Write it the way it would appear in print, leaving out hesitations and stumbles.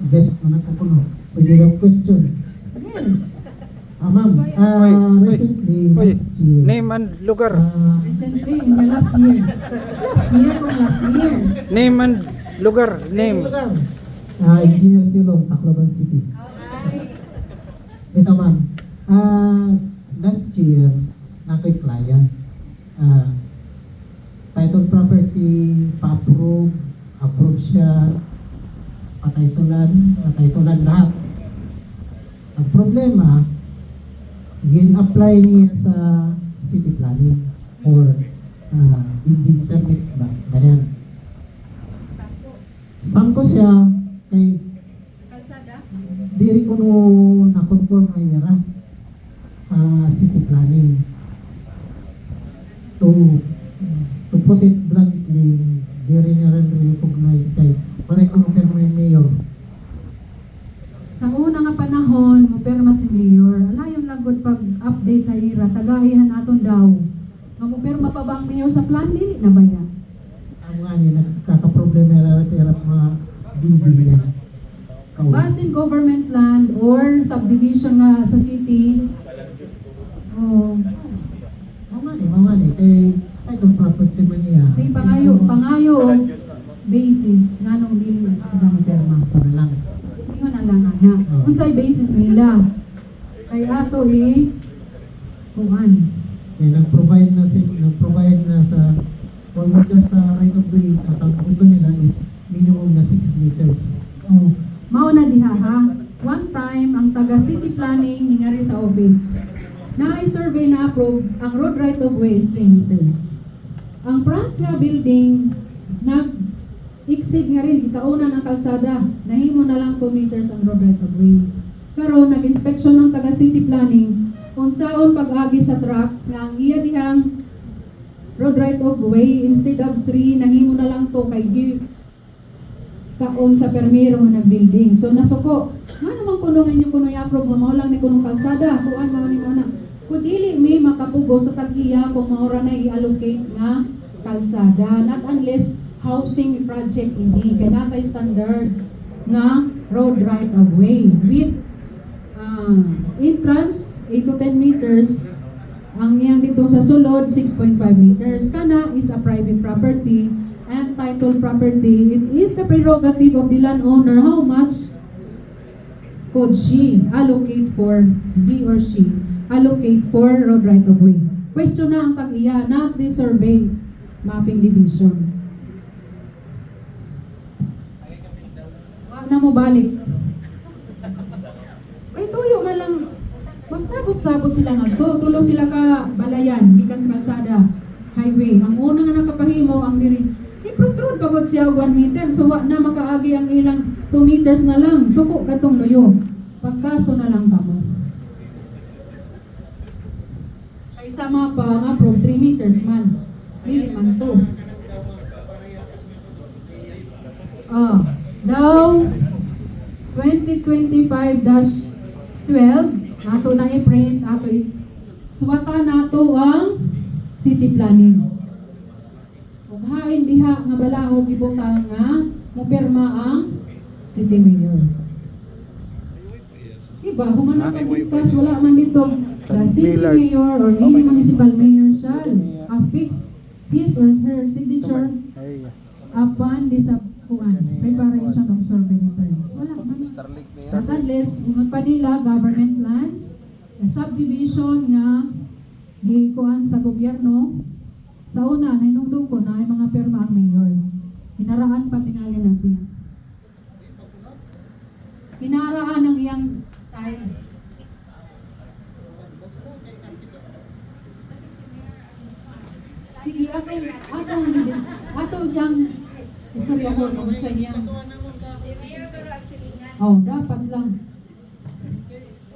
Guest na nagpupuno. Pwede lang question. Yes. Ma'am, recently, last year, Name and lugar. Recently, in the last year. Last year. Name and lugar. Name. Engineer Silong, Tacloban City. Ito ma'am, last year, nako'y client. Title property, pa-approve, approve siya, pataytulan lahat. Ang problema, gin-apply niya sa city planning or building permit ba? Ganyan. Samko siya kay Kalsada? diri ko no na-conform ay yara city planning. To put it bluntly, diri niya rin recognize kay paray ko no permanent mayor. Sa una nga panahon, mupirma si Mayor. Alayon lang gud pag-update ay ira, tagahihan aton daw. Nga mupirma pa ba ang Mayor sa plan? Dili na ba yan? Ang nga ni nagkakaproblema yara tira mga building niya. Basin government land or subdivision nga sa city. Oh, Mga ni kay itong property man niya. sige pangayo basis nganong dili sila mupirma. Para lang. Ingon na lang ana. Unsay basis nila? Kay ato kuan. Kaya nag-provide na sa 4 meters sa right of way. Tapos ang gusto nila is minimum na 6 meters. Oh, mao na diha ha. One time ang taga city planning ningari sa office. Na-survey na approve ang road right of way is 3 meters. Ang front nga building na exceed nga rin ikaunan ang kalsada. Nahimo na lang 2 meters ang road right of way. Karon nag-inspection ng taga city planning unsaon pag-agi sa trucks nga ang iya dihang road right of way instead of 3 nahimo na lang to kay kaon sa permiro nga nag-building. So nasuko. Nga naman kuno nga inyo kuno i-approve mao lang ni kunong kalsada. Kuan mao ni mao na. Kung dili may makapugo sa tag-iya kung maura na i-allocate nga kalsada. Not unless housing project ini. Kaya natay standard nga road right of way with entrance 8 to 10 meters. Ang iyang dito sa sulod 6.5 meters. Kana is a private property and title property. It is the prerogative of the landowner how much could she allocate for he or she allocate for road right of way. Question na ang tag-iya, not the survey mapping division. Wag na mo balik. Ay tuyo man lang. Magsabot-sabot sila nga. Tulo sila ka balayan, gikan sa kalsada, highway. Ang una nga nakapahimo ang diri. Iprot-rot pagod siya 1 meter. So wa na makaagi ang ilang 2 meters na lang. Suko katong luyo. Pagkaso na lang kamo. Kay sama pa nga pro 3 meters man. Dili man to. Daw 2025-12 ato na i-print, suwata nato ang city planning. Ug hain diha nga balaog ibutang nga mupirma ang city mayor. Iba, human ang discuss, wala man dito the city mayor or any municipal mayor shall affix his or her signature upon this preparation of survey returns. Wala man. At unless, ingon pa nila, government lands, subdivision nga gikuan sa gobyerno, sa una, nainungdong ko na ay mga perma ang mayor. Hinaraan pa tingali na siya. Hinaraan ang iyang style. Sige, atong siyang istorya ko sa iyang. Oh, dapat lang.